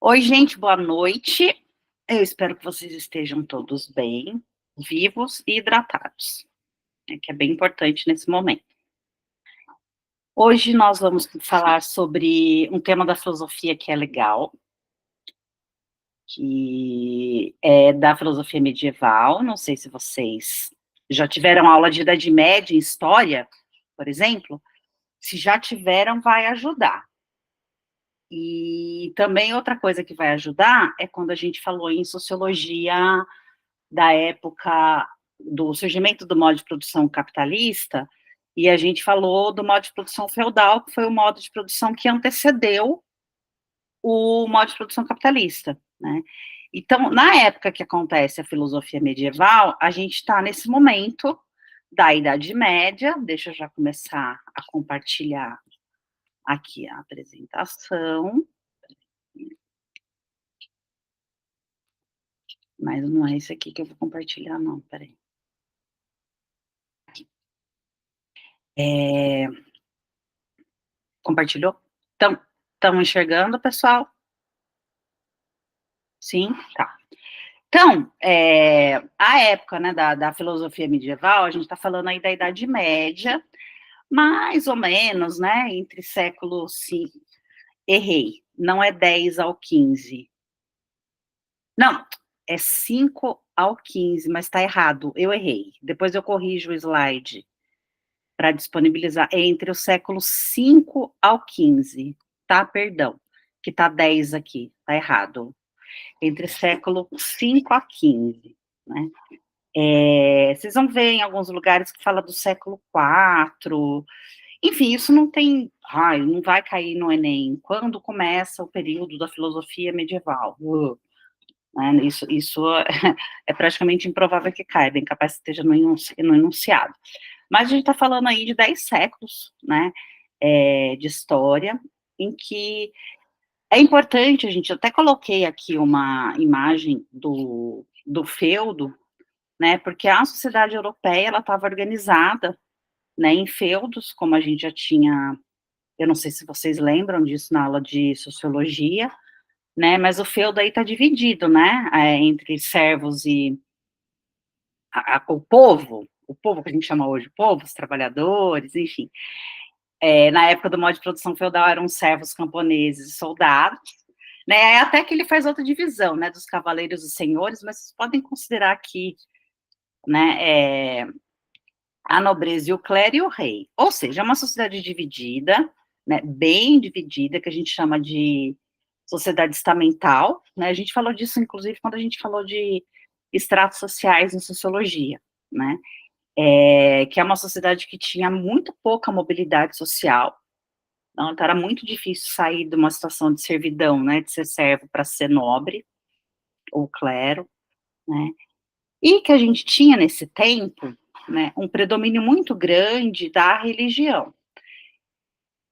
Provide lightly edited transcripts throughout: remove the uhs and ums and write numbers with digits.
Oi, gente, boa noite. Eu espero que vocês estejam todos bem, vivos e hidratados, né, que é bem importante nesse momento. Hoje nós vamos falar sobre um tema da filosofia que é legal, que é da filosofia medieval. Não sei se vocês já tiveram aula de Idade Média em História, por exemplo. Se já tiveram, vai ajudar. E também outra coisa que vai ajudar é quando a gente falou em sociologia da época do surgimento do modo de produção capitalista, e a gente falou do modo de produção feudal, que foi o modo de produção que antecedeu o modo de produção capitalista, né? Então, na época que acontece a filosofia medieval, a gente está nesse momento da Idade Média. Deixa eu já começar a compartilhar aqui a apresentação. Mas não é esse aqui que eu vou compartilhar, não, peraí. Compartilhou? Estão enxergando, pessoal? Sim? Tá. Então, a época, né, da filosofia medieval, a gente está falando aí da Idade Média, mais ou menos, né, entre séculos, errei, não é 10 ao 15. Não, é 5 ao 15, mas está errado, eu errei. Depois eu corrijo o slide para disponibilizar. É entre o século 5 ao 15, tá? Perdão, que tá 10 aqui, tá errado. Entre século 5 a 15, né? Vocês vão ver em alguns lugares que fala do século 4. Enfim, isso não tem, não vai cair no Enem. Quando começa o período da filosofia medieval? Né? Isso é praticamente improvável que caia, bem capaz que esteja no enunciado. Mas a gente está falando aí de 10 séculos, né, de história, em que é importante, a gente até coloquei aqui uma imagem do feudo, né, porque a sociedade europeia, ela estava organizada, né, em feudos, como a gente já tinha, eu não sei se vocês lembram disso na aula de sociologia, né, mas o feudo aí está dividido, né, entre servos e o povo que a gente chama hoje, o povo, os trabalhadores, enfim. Na época do modo de produção feudal eram servos, camponeses e soldados, né, até que ele faz outra divisão, né, dos cavaleiros e senhores, mas vocês podem considerar aqui, né, a nobreza e o clero e o rei, ou seja, é uma sociedade dividida, né, bem dividida, que a gente chama de sociedade estamental, né, a gente falou disso, inclusive, quando a gente falou de estratos sociais em sociologia, né, que é uma sociedade que tinha muito pouca mobilidade social. Então, era muito difícil sair de uma situação de servidão, né, de ser servo para ser nobre, ou clero, né, e que a gente tinha nesse tempo, né, um predomínio muito grande da religião.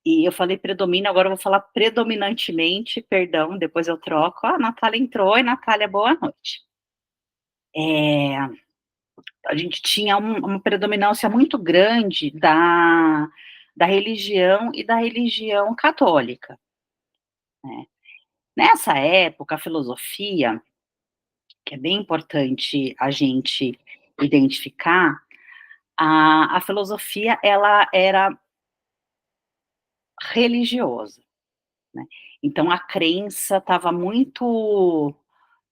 E eu falei predomínio, agora eu vou falar predominantemente, perdão, depois eu troco. A Natália entrou, e Natália, boa noite. A gente tinha uma predominância muito grande da religião e da religião católica, né. Nessa época, a filosofia, que é bem importante a gente identificar, a filosofia, ela era religiosa, né, então a crença estava muito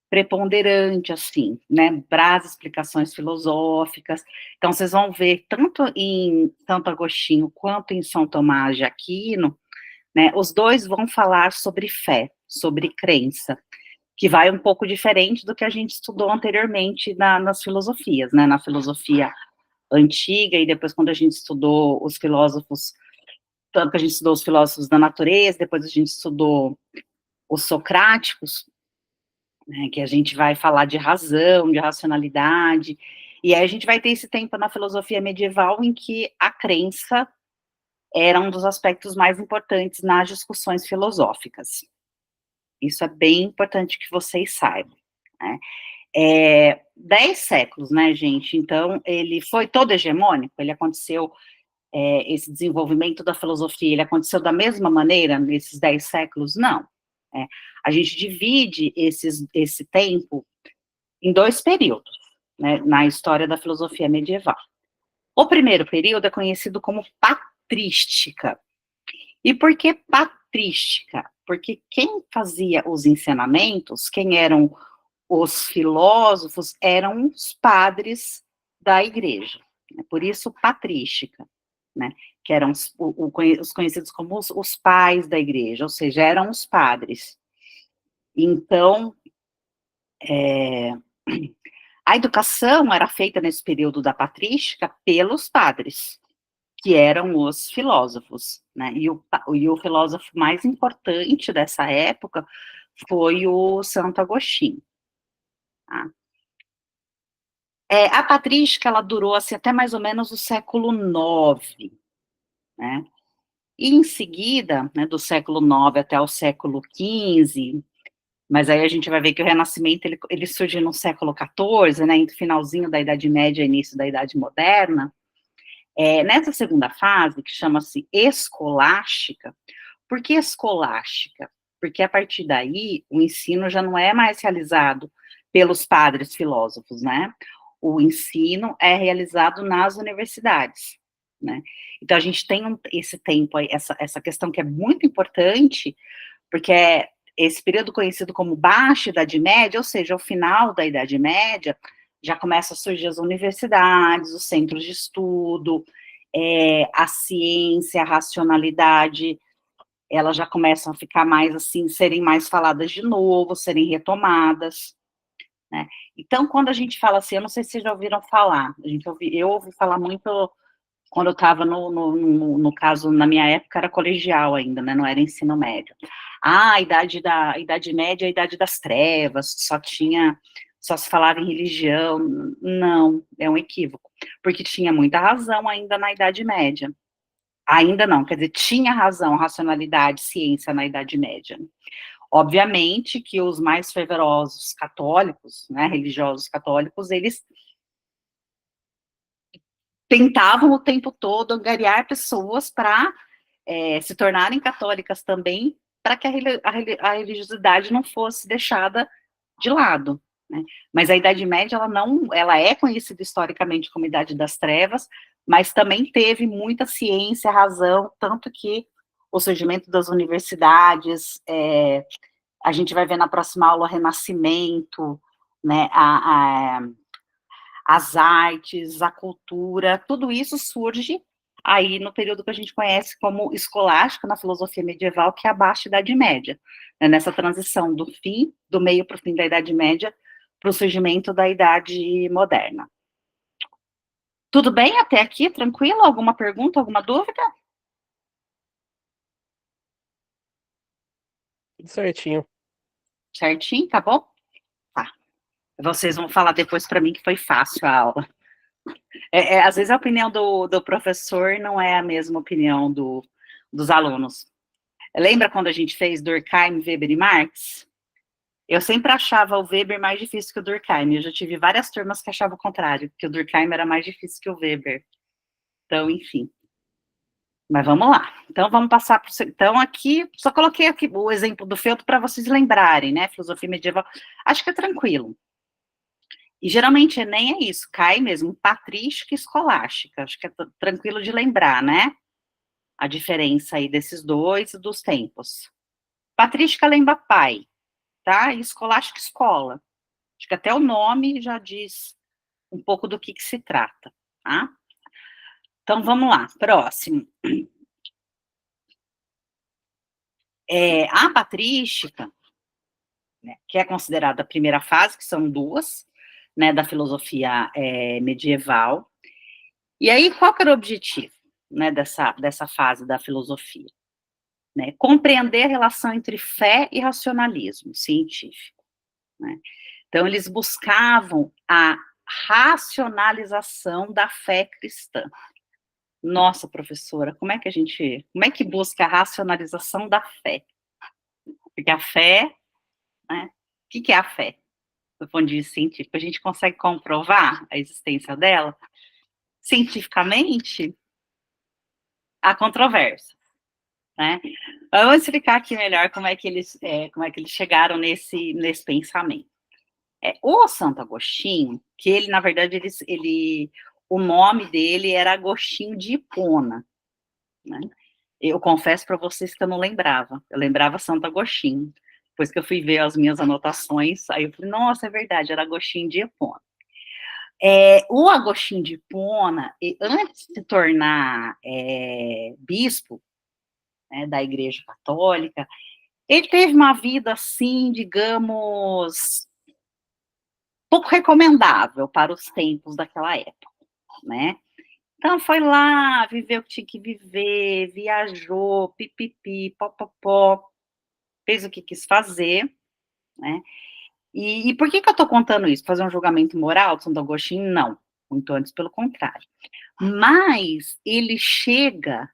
preponderante, assim, né, para as explicações filosóficas. Então vocês vão ver, tanto em Santo Agostinho, quanto em São Tomás de Aquino, né, os dois vão falar sobre fé, sobre crença, que vai um pouco diferente do que a gente estudou anteriormente nas filosofias, né, na filosofia antiga, e depois quando a gente estudou os filósofos, tanto que a gente estudou os filósofos da natureza, depois a gente estudou os socráticos, né, que a gente vai falar de razão, de racionalidade, e aí a gente vai ter esse tempo na filosofia medieval em que a crença era um dos aspectos mais importantes nas discussões filosóficas. Isso é bem importante que vocês saibam, né. 10 séculos, né, gente, então ele foi todo hegemônico, ele aconteceu, esse desenvolvimento da filosofia, ele aconteceu da mesma maneira nesses 10 séculos? Não. É, a gente divide esse tempo em dois períodos, né, na história da filosofia medieval. O primeiro período é conhecido como patrística. E por que patrística? Porque quem fazia os ensinamentos, quem eram os filósofos, eram os padres da igreja. Por isso, patrística, né? Que eram os conhecidos como os pais da igreja, ou seja, eram os padres. Então, a educação era feita nesse período da patrística pelos padres, que eram os filósofos, né? E o filósofo mais importante dessa época foi o Santo Agostinho. Tá? A patrística, ela durou assim, até mais ou menos o século IX, né? E em seguida, né, do século IX até o século XV, mas aí a gente vai ver que o Renascimento, ele surge no século XIV, né, entre finalzinho da Idade Média e início da Idade Moderna. Nessa segunda fase, que chama-se escolástica. Por que escolástica? Porque a partir daí, o ensino já não é mais realizado pelos padres filósofos, né? O ensino é realizado nas universidades, né? Então, a gente tem esse tempo aí, essa questão que é muito importante, porque é esse período conhecido como Baixa Idade Média, ou seja, o final da Idade Média, já começa a surgir as universidades, os centros de estudo, a ciência, a racionalidade, elas já começam a ficar mais assim, serem mais faladas de novo, serem retomadas, né? Então, quando a gente fala assim, eu não sei se vocês já ouviram falar, eu ouvi falar muito quando eu estava no caso, na minha época era colegial ainda, né, não era ensino médio. A Idade Média é a Idade das Trevas, só se falava em religião. Não, é um equívoco, porque tinha muita razão ainda na Idade Média. Ainda não, quer dizer, tinha razão, racionalidade, ciência na Idade Média. Obviamente que os mais fervorosos católicos, né, religiosos católicos, eles tentavam o tempo todo angariar pessoas para se tornarem católicas também, para que a religiosidade não fosse deixada de lado, né? Mas a Idade Média, ela é conhecida historicamente como Idade das Trevas, mas também teve muita ciência, razão, tanto que o surgimento das universidades, a gente vai ver na próxima aula o Renascimento, né, as artes, a cultura, tudo isso surge aí no período que a gente conhece como escolástico na filosofia medieval, que é a Baixa Idade Média, né, nessa transição do meio para o fim da Idade Média, para o surgimento da Idade Moderna. Tudo bem até aqui? Tranquilo? Alguma pergunta, alguma dúvida? Tudo certinho. Certinho, tá bom? Tá. Vocês vão falar depois para mim que foi fácil a aula. Às vezes a opinião do professor não é a mesma opinião dos alunos. Lembra quando a gente fez Durkheim, Weber e Marx? Eu sempre achava o Weber mais difícil que o Durkheim. Eu já tive várias turmas que achavam o contrário, que o Durkheim era mais difícil que o Weber. Então, enfim. Mas vamos lá. Então, vamos passar para o... Então, aqui, só coloquei aqui o exemplo do feudo para vocês lembrarem, né? Filosofia medieval. Acho que é tranquilo. E geralmente Enem é isso, cai mesmo, patrística e escolástica. Acho que é tranquilo de lembrar, né? A diferença aí desses dois e dos tempos. Patrística lembra pai, tá? E escolástica, escola. Acho que até o nome já diz um pouco do que se trata, tá? Então, vamos lá, próximo. A patrística, né, que é considerada a primeira fase, que são duas, né, da filosofia medieval. E aí, qual que era o objetivo, né, dessa fase da filosofia? Né, compreender a relação entre fé e racionalismo científico, né? Então, eles buscavam a racionalização da fé cristã. Nossa, professora, como é que busca a racionalização da fé? Porque a fé, né, o que é a fé? Do ponto de vista científico, a gente consegue comprovar a existência dela? Cientificamente, há controvérsia. né? Vamos explicar aqui melhor como é que eles chegaram nesse pensamento. O Santo Agostinho, que ele, na verdade, o nome dele era Agostinho de Hipona, né? Eu confesso para vocês que eu não lembrava, eu lembrava Santo Agostinho. Depois que eu fui ver as minhas anotações, aí eu falei, nossa, é verdade, era Agostinho de Hipona. O Agostinho de Hipona, antes de se tornar bispo, né, da Igreja Católica, ele teve uma vida, assim, digamos, pouco recomendável para os tempos daquela época, né? Então, foi lá, viveu o que tinha que viver, viajou, pipipi, popopó, fez o que quis fazer, né? E por que eu estou contando isso? Fazer um julgamento moral de Santo Agostinho? Não, muito antes, pelo contrário. Mas né, ele chega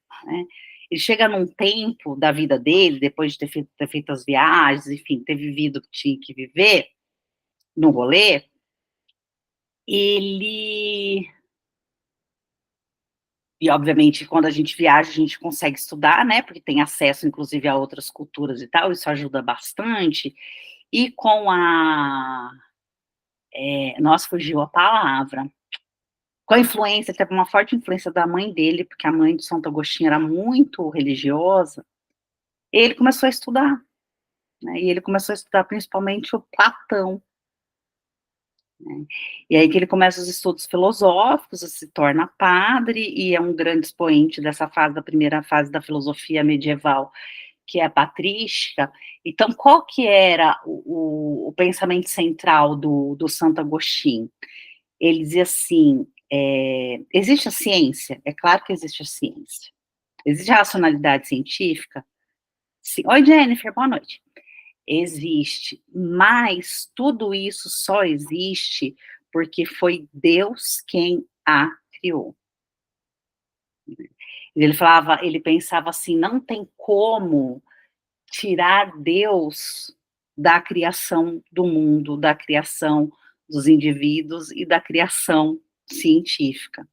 num tempo da vida dele, depois de ter feito as viagens, enfim, ter vivido o que tinha que viver no rolê, ele... E, obviamente, quando a gente viaja, a gente consegue estudar, né, porque tem acesso, inclusive, a outras culturas e tal, isso ajuda bastante. E com nossa, fugiu a palavra. Com a influência, teve uma forte influência da mãe dele, porque a mãe de Santo Agostinho era muito religiosa, ele começou a estudar, né, e ele começou a estudar principalmente o Platão, né, e aí que ele começa os estudos filosóficos, se torna padre, e é um grande expoente dessa fase, da primeira fase da filosofia medieval, que é a patrística. Então, qual que era o pensamento central do Santo Agostinho? Ele dizia assim, existe a ciência? É claro que existe a ciência. Existe a racionalidade científica? Sim. Oi, Jennifer, boa noite. Existe, mas tudo isso só existe porque foi Deus quem a criou. Ele pensava assim, não tem como tirar Deus da criação do mundo, da criação dos indivíduos e da criação científica.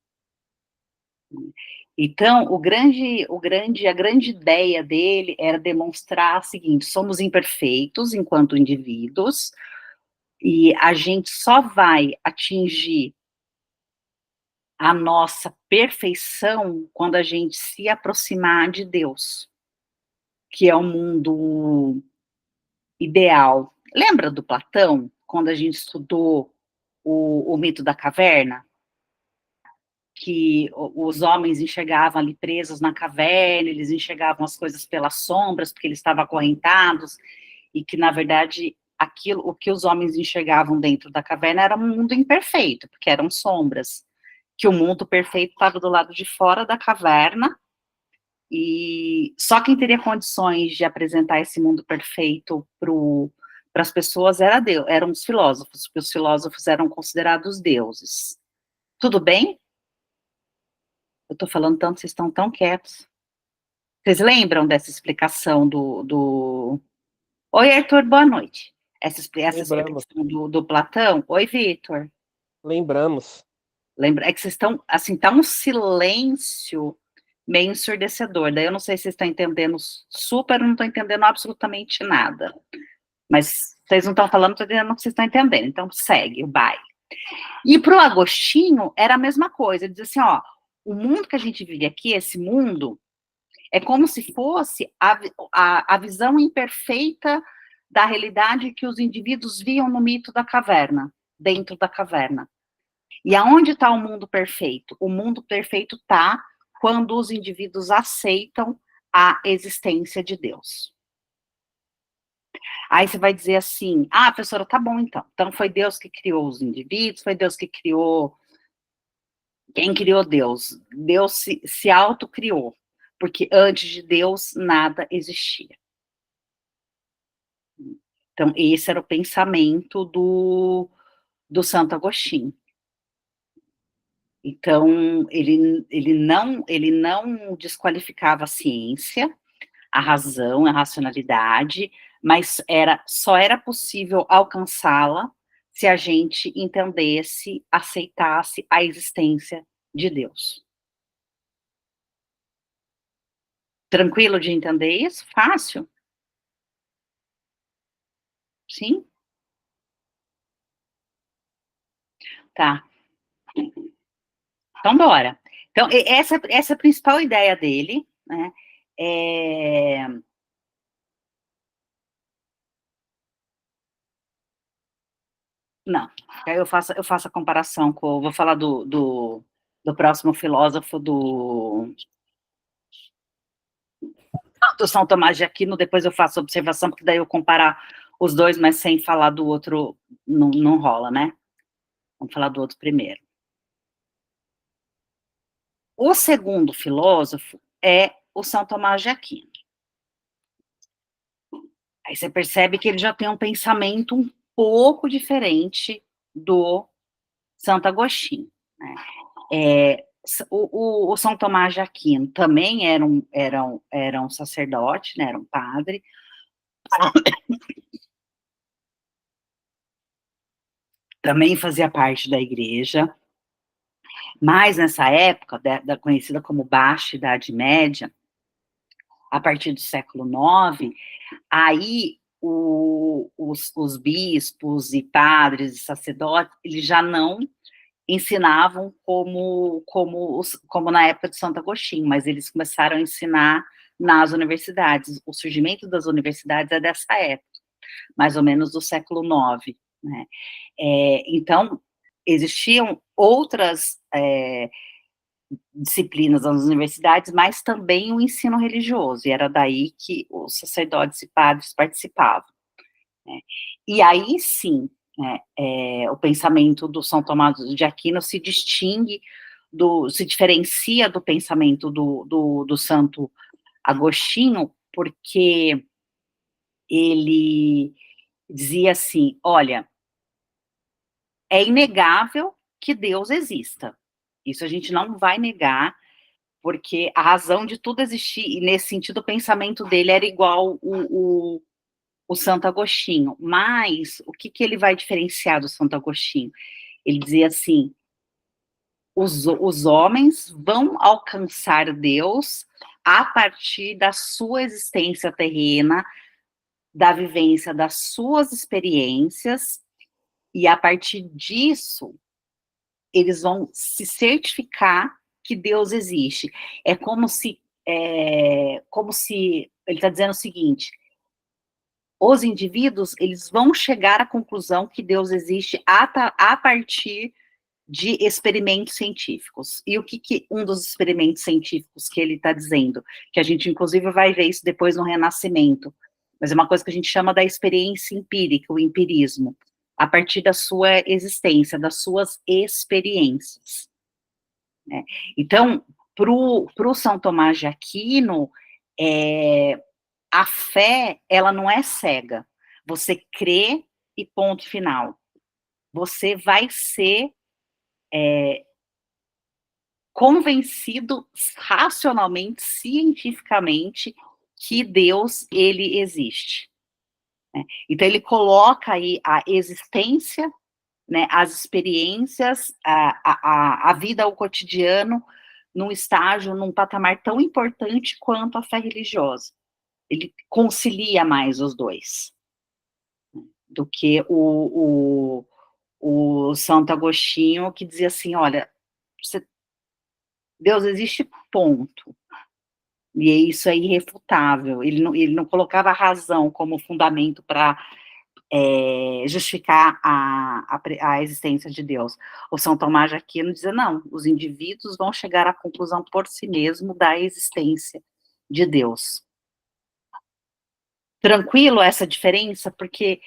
Então, a grande ideia dele era demonstrar o seguinte: somos imperfeitos enquanto indivíduos, e a gente só vai atingir a nossa perfeição quando a gente se aproximar de Deus, que é o mundo ideal. Lembra do Platão, quando a gente estudou o mito da caverna? Que os homens enxergavam ali presos na caverna, eles enxergavam as coisas pelas sombras, porque eles estavam acorrentados, e que, na verdade, o que os homens enxergavam dentro da caverna era um mundo imperfeito, porque eram sombras, que o mundo perfeito estava do lado de fora da caverna, e só quem teria condições de apresentar esse mundo perfeito para as pessoas eram os filósofos, porque os filósofos eram considerados deuses. Tudo bem? Eu estou falando tanto, vocês estão tão quietos. Vocês lembram dessa explicação do... Oi, Arthur, boa noite. Essa Lembramos, explicação do Platão? Oi, Vitor. lembramos. Lembra? É que vocês estão, assim, tá um silêncio meio ensurdecedor. Daí eu não sei se vocês estão entendendo super, não estou entendendo absolutamente nada. Mas vocês não estão falando, estou entendendo o que vocês estão entendendo. Então segue o baile. E para o Agostinho era a mesma coisa. Ele dizia assim, ó, o mundo que a gente vive aqui, esse mundo, é como se fosse a visão imperfeita da realidade que os indivíduos viam no mito da caverna, dentro da caverna. E aonde está o mundo perfeito? O mundo perfeito está quando os indivíduos aceitam a existência de Deus. Aí você vai dizer assim, professora, tá bom então. Então foi Deus que criou os indivíduos, foi Deus que criou... Quem criou Deus? Deus se autocriou, porque antes de Deus nada existia. Então, esse era o pensamento do Santo Agostinho. Então, ele não desqualificava a ciência, a razão, a racionalidade, mas só era possível alcançá-la se a gente entendesse, aceitasse a existência de Deus. Tranquilo de entender isso? Fácil? Sim? Tá. Então bora. Então, essa é a principal ideia dele, né? É, não, aí eu faço a comparação com, vou falar do próximo filósofo do São Tomás de Aquino, depois eu faço a observação, porque daí eu comparar os dois, mas sem falar do outro, não rola, né? Vamos falar do outro primeiro. O segundo filósofo é o São Tomás de Aquino. Aí você percebe que ele já tem um pensamento um pouco diferente do Santo Agostinho, né? O São Tomás de Aquino também era um sacerdote, né, era um padre, também fazia parte da igreja, mas nessa época, conhecida como Baixa Idade Média, a partir do século IX, aí os bispos e padres e sacerdotes, eles já não ensinavam como na época de Santo Agostinho, mas eles começaram a ensinar nas universidades. O surgimento das universidades é dessa época, mais ou menos do século IX, né? Então, existiam outras disciplinas nas universidades, mas também o ensino religioso, e era daí que os sacerdotes e padres participavam, né? E aí sim, né, o pensamento do São Tomás de Aquino se diferencia do pensamento do Santo Agostinho, porque ele dizia assim: olha, é inegável que Deus exista. Isso a gente não vai negar, porque a razão de tudo existir, e nesse sentido o pensamento dele era igual o Santo Agostinho. Mas o que ele vai diferenciar do Santo Agostinho? Ele dizia assim: os homens vão alcançar Deus a partir da sua existência terrena, da vivência das suas experiências, e a partir disso, eles vão se certificar que Deus existe. É como se ele está dizendo o seguinte: os indivíduos, eles vão chegar à conclusão que Deus existe a partir de experimentos científicos. E o que um dos experimentos científicos que ele está dizendo, que a gente inclusive vai ver isso depois no Renascimento, mas é uma coisa que a gente chama da experiência empírica, o empirismo, a partir da sua existência, das suas experiências, né? Então, para o São Tomás de Aquino, a fé, ela não é cega. Você crê e ponto final. Você vai ser convencido racionalmente, cientificamente, que Deus, ele existe, né? Então, ele coloca aí a existência, né, as experiências, a vida, o cotidiano, num estágio, num patamar tão importante quanto a fé religiosa. Ele concilia mais os dois, do que o Santo Agostinho, que dizia assim: olha, Deus existe, ponto. E isso é irrefutável. Ele não colocava a razão como fundamento para justificar a existência de Deus. O São Tomás de Aquino dizia: não, os indivíduos vão chegar à conclusão por si mesmo da existência de Deus. Tranquilo essa diferença? Porque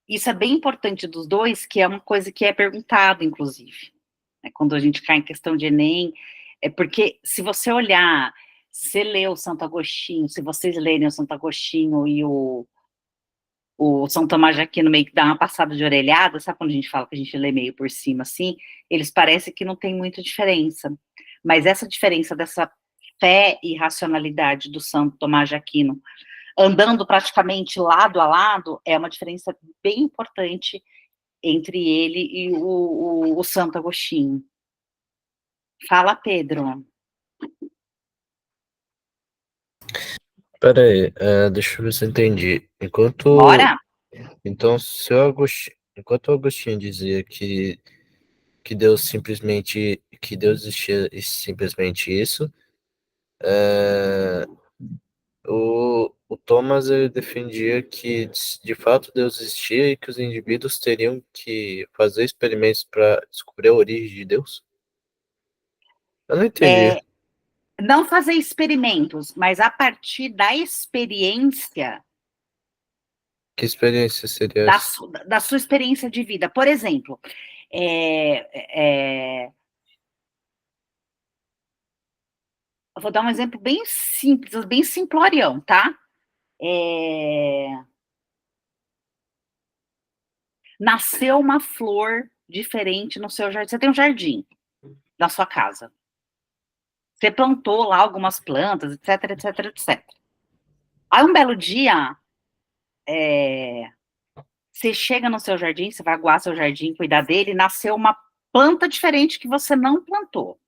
isso é bem importante dos dois, que é uma coisa que é perguntado, inclusive, né, quando a gente cai em questão de Enem, porque se você olhar, se você lê o Santo Agostinho, se vocês lerem o Santo Agostinho e o São Tomás de Aquino meio que dá uma passada de orelhada, sabe quando a gente fala que a gente lê meio por cima, assim, eles parecem que não tem muita diferença, mas essa diferença dessa fé e racionalidade do Santo Tomás de Aquino, andando praticamente lado a lado, é uma diferença bem importante entre ele e o Santo Agostinho. Fala, Pedro. Pera aí, deixa eu ver se eu entendi. Bora? Então, enquanto Agostinho dizia que Deus simplesmente, que Deus existia e simplesmente isso, é, o Thomas ele defendia que de fato Deus existia e que os indivíduos teriam que fazer experimentos para descobrir a origem de Deus. Eu não entendi. É, não fazer experimentos, mas a partir da experiência, Que experiência seria da, essa? da sua experiência de vida. Por exemplo, eu vou dar um exemplo bem simples, bem simplorião, tá? Nasceu uma flor diferente no seu jardim. Você tem um jardim na sua casa. Você plantou lá algumas plantas, etc, etc, etc. Aí um belo dia, você chega no seu jardim, você vai aguar seu jardim, cuidar dele, e nasceu uma planta diferente que você não plantou,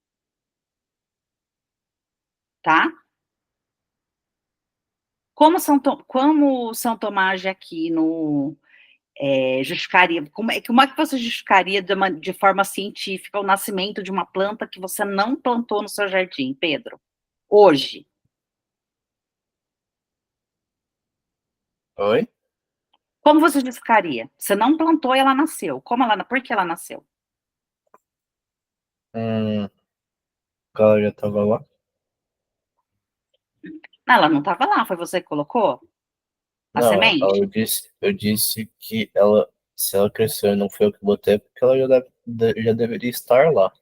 tá? Como São Tomás de Aquino justificaria, como é que você justificaria de forma científica o nascimento de uma planta que você não plantou no seu jardim, Pedro? Hoje. Oi? Como você justificaria? Você não plantou e ela nasceu. Por que ela nasceu? O cara já estava lá? Não, ela não estava lá, foi você que colocou a Não, semente? eu disse que ela, se ela cresceu e não foi eu que botei, é porque ela já deveria estar lá.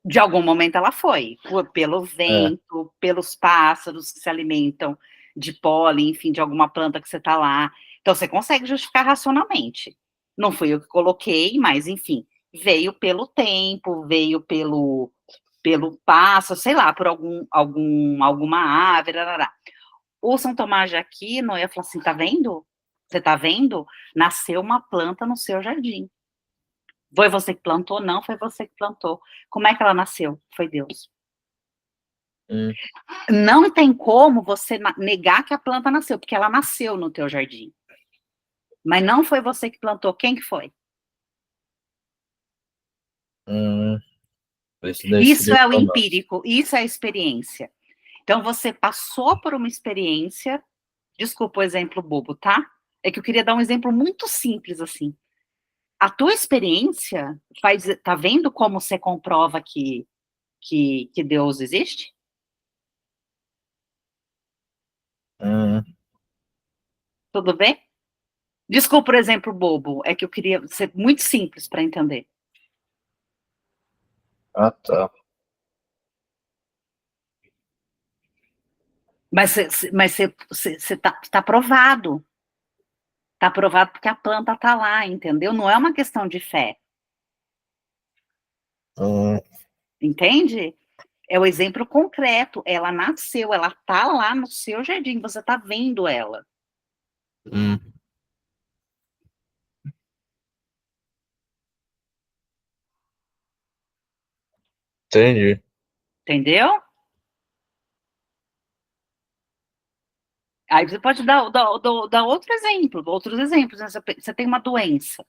De algum momento ela foi, pelo É, vento, pelos pássaros que se alimentam de pólen, enfim, de alguma planta que você está lá. Então você consegue justificar racionalmente. Não fui eu que coloquei, mas enfim, veio pelo tempo, veio pelo pássaro, sei lá, por alguma ave, rarará. O São Tomás de Aquino ia falar assim: tá vendo? Você tá vendo? Nasceu uma planta no seu jardim. Foi você que plantou? Não, foi você que plantou. Como é que ela nasceu? Foi Deus. hum, Não tem como você negar que a planta nasceu, porque ela nasceu no teu jardim. Mas não foi você que plantou. Quem que foi? hum, esse daí Isso seria o é o Tomás. empírico, isso é a experiência. Então você passou por uma experiência. Desculpa o exemplo bobo, tá? É que eu queria dar um exemplo muito simples assim. A tua experiência tá vendo como você comprova que Deus existe? Hum, Tudo bem? Desculpa o exemplo bobo, é que eu queria ser muito simples para entender. ah, tá. Mas você tá provado. Tá provado porque a planta tá lá, entendeu? Não é uma questão de fé, Hum, entende? É o exemplo concreto. Ela nasceu, ela tá lá no seu jardim, você tá vendo ela, hum, entendi. entendeu? Aí você pode dar outro exemplo, outros exemplos. Né? Você tem uma doença,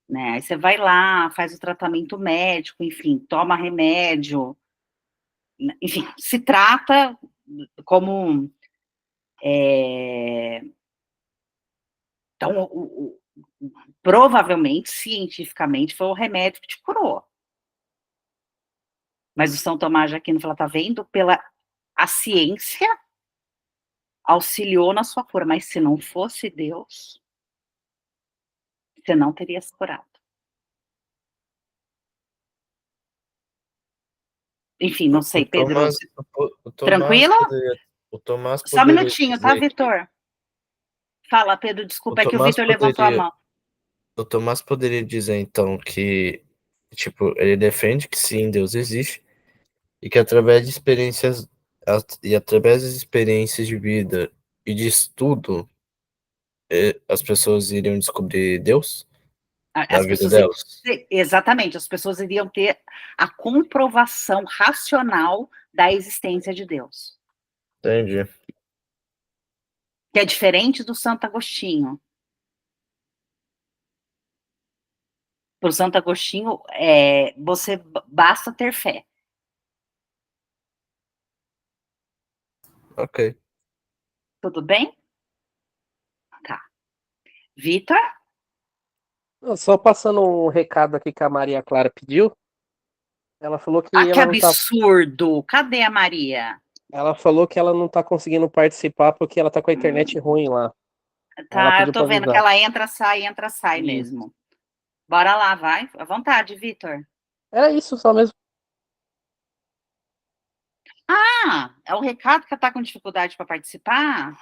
né? Aí você vai lá, faz o tratamento médico, enfim, toma remédio, enfim, se trata como. Então, provavelmente, cientificamente, foi o remédio que te curou. Mas o São Tomás de Aquino fala, tá vendo? A ciência auxiliou na sua cura, mas se não fosse Deus, você não teria se curado. Enfim, não sei, Pedro. Tranquilo? O Tomás Só um poderia minutinho, tá, dizer que Vitor? Fala, Pedro, o desculpa, é que o Tomás Vitor levantou a poderia mão. o Tomás poderia dizer então que tipo, ele defende que sim, Deus existe e que através de através das experiências de vida e de estudo, as pessoas iriam descobrir Deus na As vida pessoas. delas. Exatamente, as pessoas iriam ter a comprovação racional da existência de Deus. Entendi. Que é diferente do Santo Agostinho. Para o Santo Agostinho, você basta ter fé. Ok. Tudo bem? Tá. Vitor? Só passando um recado aqui que a Maria Clara pediu. Ela falou que Ah, que ela não tá, absurdo! Cadê a Maria? ela falou que ela não tá conseguindo participar porque ela tá com a internet ruim lá. Ela Tá, eu pediu tô para vendo que avisar. ela entra, sai Isso. mesmo. Bora lá, vai. À vontade, Vitor. Era isso só mesmo. Ah, é o recado que ela tá com dificuldade para participar?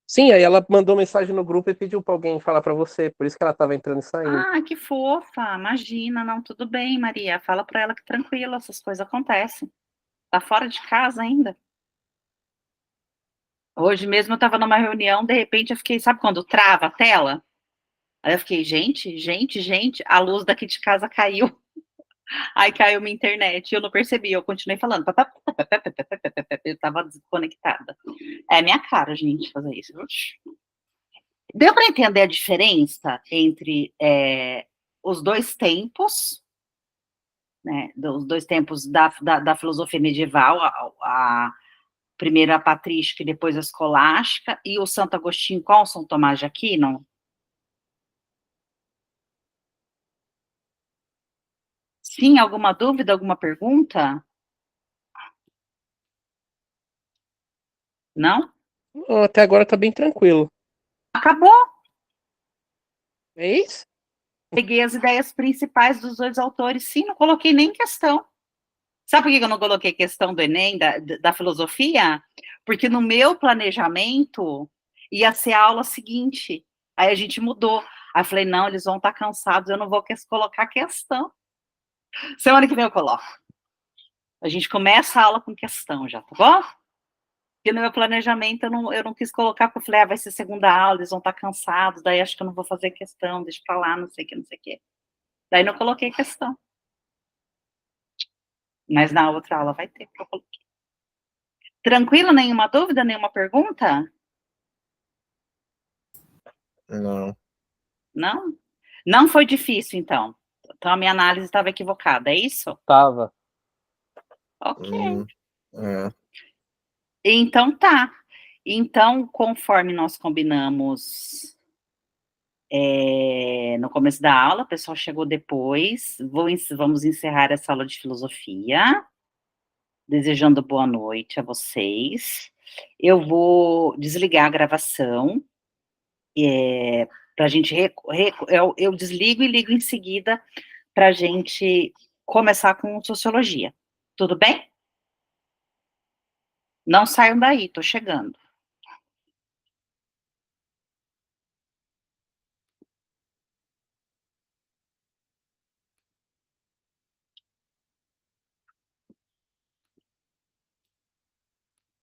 Sim, aí ela mandou mensagem no grupo e pediu pra alguém falar pra você, por isso que ela tava entrando e saindo. Ah, que fofa. Imagina, não, tudo bem, Maria. Fala para ela que tranquilo, essas coisas acontecem. Tá fora de casa ainda. Hoje mesmo eu estava numa reunião, de repente eu fiquei, sabe quando trava a tela? Aí eu fiquei, gente, a luz daqui de casa caiu. Aí caiu minha internet, eu não percebi, eu continuei falando. Eu estava desconectada. É minha cara, gente, fazer isso. Deu para entender a diferença entre os dois tempos, né? Os dois tempos da filosofia medieval, a primeiro a patrística e depois a escolástica, e o Santo Agostinho com o São Tomás de Aquino? Sim, alguma dúvida, alguma pergunta? Não? Até agora tá bem tranquilo. Acabou. É isso? Peguei as ideias principais dos dois autores, sim, não coloquei nem questão. Sabe por que eu não coloquei questão do Enem, da filosofia? Porque no meu planejamento ia ser a aula seguinte. Aí a gente mudou. Aí eu falei, não, eles vão estar cansados, eu não vou colocar questão. Semana que vem eu coloco. A gente começa a aula com questão já, tá bom? Porque no meu planejamento eu não quis colocar, porque eu falei, vai ser segunda aula, eles vão estar cansados, daí acho que eu não vou fazer questão, deixa pra lá, não sei o que, não sei o que. Daí não coloquei questão. Mas na outra aula vai ter, que eu coloquei. Tranquilo? Nenhuma dúvida, nenhuma pergunta? Não. Não? Não foi difícil, então. Então a minha análise estava equivocada, é isso? Tava. Ok. É. Então tá. Então, conforme nós combinamos no começo da aula, o pessoal chegou depois, vamos encerrar essa aula de filosofia, desejando boa noite a vocês. Eu vou desligar a gravação, para a gente, eu desligo e ligo em seguida, para a gente começar com sociologia. Tudo bem? Não saiam daí, estou chegando.